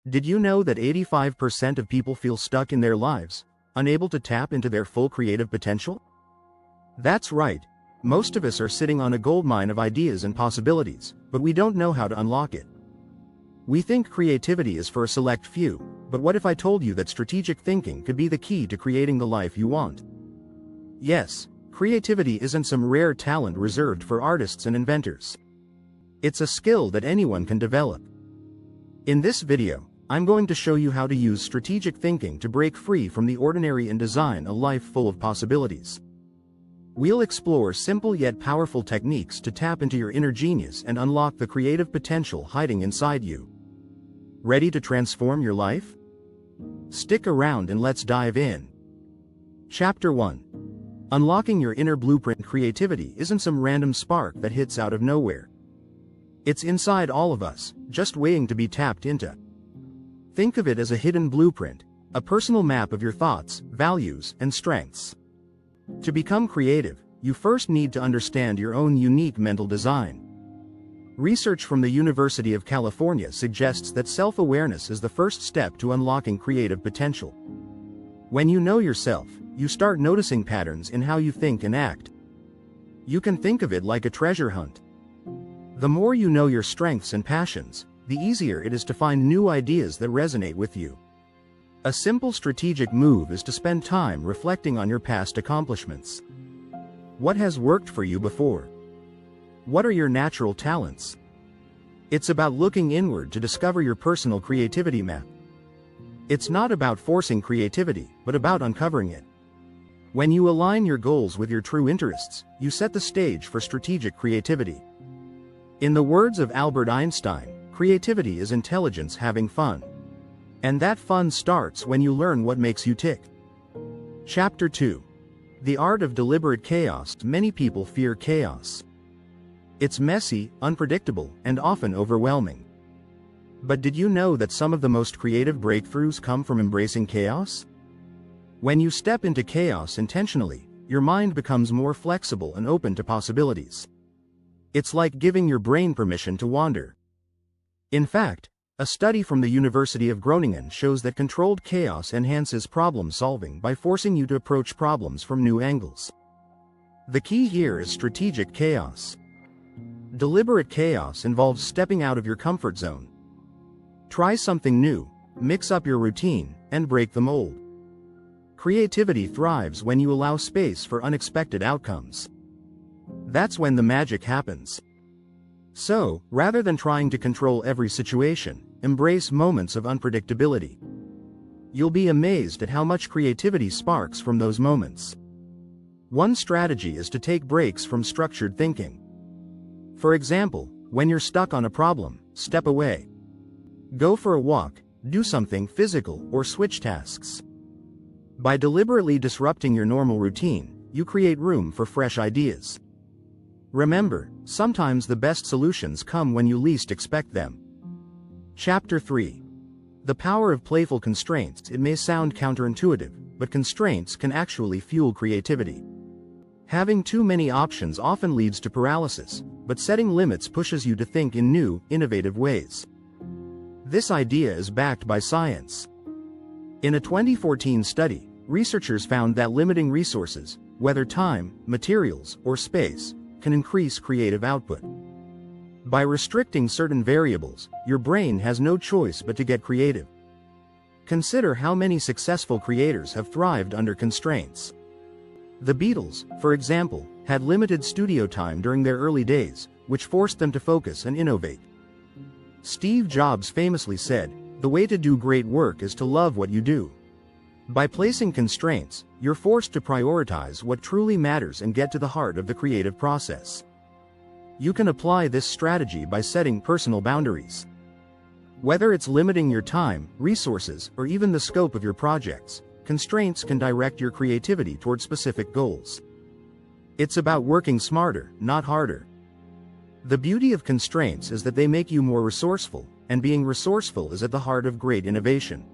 Did you know that 85% of people feel stuck in their lives, unable to tap into their full creative potential? That's right. Most of us are sitting on a goldmine of ideas and possibilities, but we don't know how to unlock it. We think creativity is for a select few, but what if I told you that strategic thinking could be the key to creating the life you want? Yes, creativity isn't some rare talent reserved for artists and inventors. It's a skill that anyone can develop. In this video, I'm going to show you how to use strategic thinking to break free from the ordinary and design a life full of possibilities. We'll explore simple yet powerful techniques to tap into your inner genius and unlock the creative potential hiding inside you. Ready to transform your life? Stick around and let's dive in. Chapter 1. Unlocking your inner blueprint. Creativity isn't some random spark that hits out of nowhere. It's inside all of us, just waiting to be tapped into. Think of it as a hidden blueprint, a personal map of your thoughts, values, and strengths. To become creative, you first need to understand your own unique mental design. Research from the University of California suggests that self-awareness is the first step to unlocking creative potential. When you know yourself, you start noticing patterns in how you think and act. You can think of it like a treasure hunt. The more you know your strengths and passions, the easier it is to find new ideas that resonate with you. A simple strategic move is to spend time reflecting on your past accomplishments. What has worked for you before? What are your natural talents? It's about looking inward to discover your personal creativity map. It's not about forcing creativity, but about uncovering it. When you align your goals with your true interests, you set the stage for strategic creativity. In the words of Albert Einstein, creativity is intelligence having fun. And that fun starts when you learn what makes you tick. Chapter 2. The art of deliberate chaos. Many people fear chaos. It's messy, unpredictable, and often overwhelming. But did you know that some of the most creative breakthroughs come from embracing chaos? When you step into chaos intentionally, your mind becomes more flexible and open to possibilities. It's like giving your brain permission to wander. In fact, a study from the University of Groningen shows that controlled chaos enhances problem solving by forcing you to approach problems from new angles. The key here is strategic chaos. Deliberate chaos involves stepping out of your comfort zone. Try something new, mix up your routine, and break the mold. Creativity thrives when you allow space for unexpected outcomes. That's when the magic happens. So, rather than trying to control every situation, embrace moments of unpredictability. You'll be amazed at how much creativity sparks from those moments. One strategy is to take breaks from structured thinking. For example, when you're stuck on a problem, step away. Go for a walk, do something physical, or switch tasks. By deliberately disrupting your normal routine, you create room for fresh ideas. Remember, sometimes the best solutions come when you least expect them. Chapter 3. The power of playful constraints. It may sound counterintuitive, but constraints can actually fuel creativity. Having too many options often leads to paralysis, but setting limits pushes you to think in new, innovative ways. This idea is backed by science. In a 2014 study, researchers found that limiting resources, whether time, materials, or space, can increase creative output. By restricting certain variables, your brain has no choice but to get creative. Consider how many successful creators have thrived under constraints. The Beatles, for example, had limited studio time during their early days, which forced them to focus and innovate. Steve Jobs famously said, "The way to do great work is to love what you do." By placing constraints, you're forced to prioritize what truly matters and get to the heart of the creative process. You can apply this strategy by setting personal boundaries. Whether it's limiting your time, resources, or even the scope of your projects, constraints can direct your creativity toward specific goals. It's about working smarter, not harder. The beauty of constraints is that they make you more resourceful, and being resourceful is at the heart of great innovation.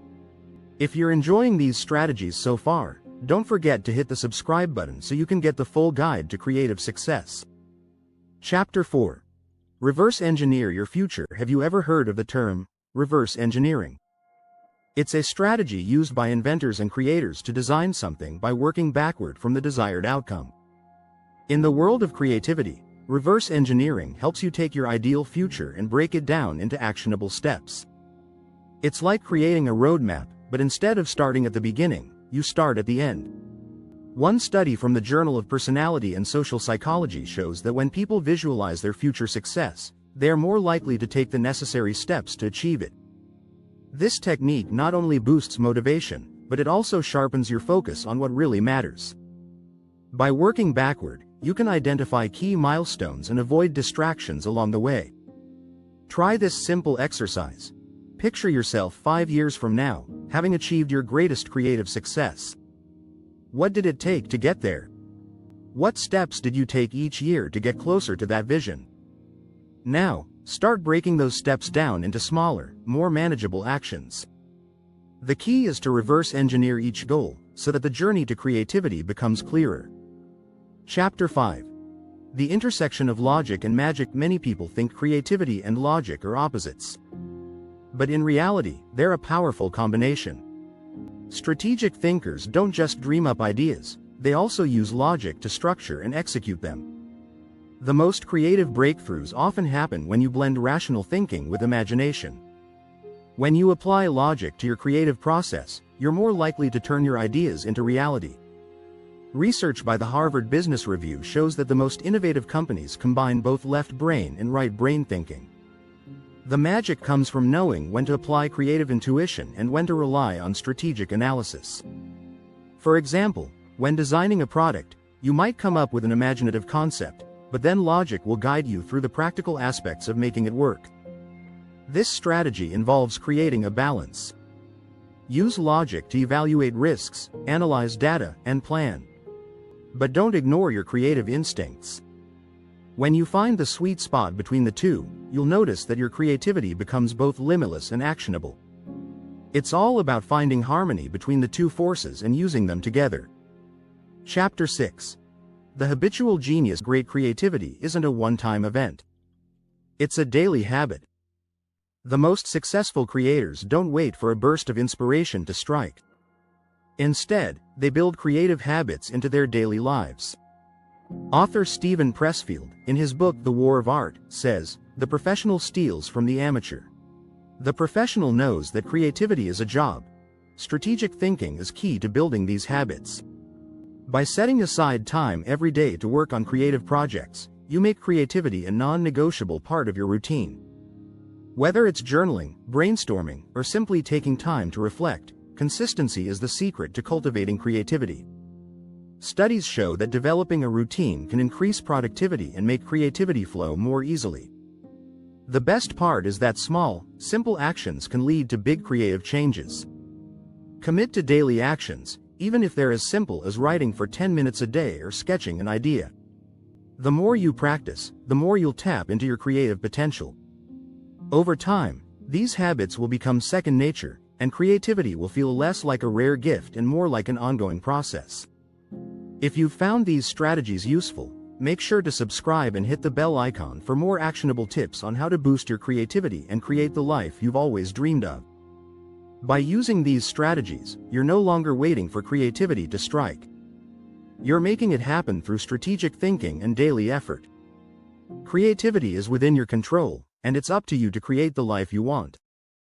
If you're enjoying these strategies so far, don't forget to hit the subscribe button so you can get the full guide to creative success. Chapter 4. Reverse engineer your future. Have you ever heard of the term reverse engineering? It's a strategy used by inventors and creators to design something by working backward from the desired outcome. In the world of creativity, reverse engineering helps you take your ideal future and break it down into actionable steps. It's like creating a roadmap, but instead of starting at the beginning, you start at the end. One study from the Journal of Personality and Social Psychology shows that when people visualize their future success, they are more likely to take the necessary steps to achieve it. This technique not only boosts motivation, but it also sharpens your focus on what really matters. By working backward, you can identify key milestones and avoid distractions along the way. Try this simple exercise. Picture yourself 5 years from now, having achieved your greatest creative success. What did it take to get there? What steps did you take each year to get closer to that vision? Now, start breaking those steps down into smaller, more manageable actions. The key is to reverse engineer each goal, so that the journey to creativity becomes clearer. Chapter 5. The intersection of logic and magic. Many people think creativity and logic are opposites. But in reality, they're a powerful combination. Strategic thinkers don't just dream up ideas, they also use logic to structure and execute them. The most creative breakthroughs often happen when you blend rational thinking with imagination. When you apply logic to your creative process, you're more likely to turn your ideas into reality. Research by the Harvard Business Review shows that the most innovative companies combine both left brain and right brain thinking. The magic comes from knowing when to apply creative intuition and when to rely on strategic analysis. For example, when designing a product, you might come up with an imaginative concept, but then logic will guide you through the practical aspects of making it work. This strategy involves creating a balance. Use logic to evaluate risks, analyze data, and plan. But don't ignore your creative instincts. When you find the sweet spot between the two, you'll notice that your creativity becomes both limitless and actionable. It's all about finding harmony between the two forces and using them together. Chapter 6. The habitual genius. Great creativity isn't a one-time event. It's a daily habit. The most successful creators don't wait for a burst of inspiration to strike. Instead, they build creative habits into their daily lives. Author Steven Pressfield, in his book The War of Art, says, "The professional steals from the amateur. The professional knows that creativity is a job. Strategic thinking is key to building these habits. By setting aside time every day to work on creative projects, you make creativity a non-negotiable part of your routine. Whether it's journaling, brainstorming, or simply taking time to reflect, consistency is the secret to cultivating creativity." Studies show that developing a routine can increase productivity and make creativity flow more easily. The best part is that small, simple actions can lead to big creative changes. Commit to daily actions, even if they're as simple as writing for 10 minutes a day or sketching an idea. The more you practice, the more you'll tap into your creative potential. Over time, these habits will become second nature, and creativity will feel less like a rare gift and more like an ongoing process. If you've found these strategies useful, make sure to subscribe and hit the bell icon for more actionable tips on how to boost your creativity and create the life you've always dreamed of. By using these strategies, you're no longer waiting for creativity to strike. You're making it happen through strategic thinking and daily effort. Creativity is within your control, and it's up to you to create the life you want.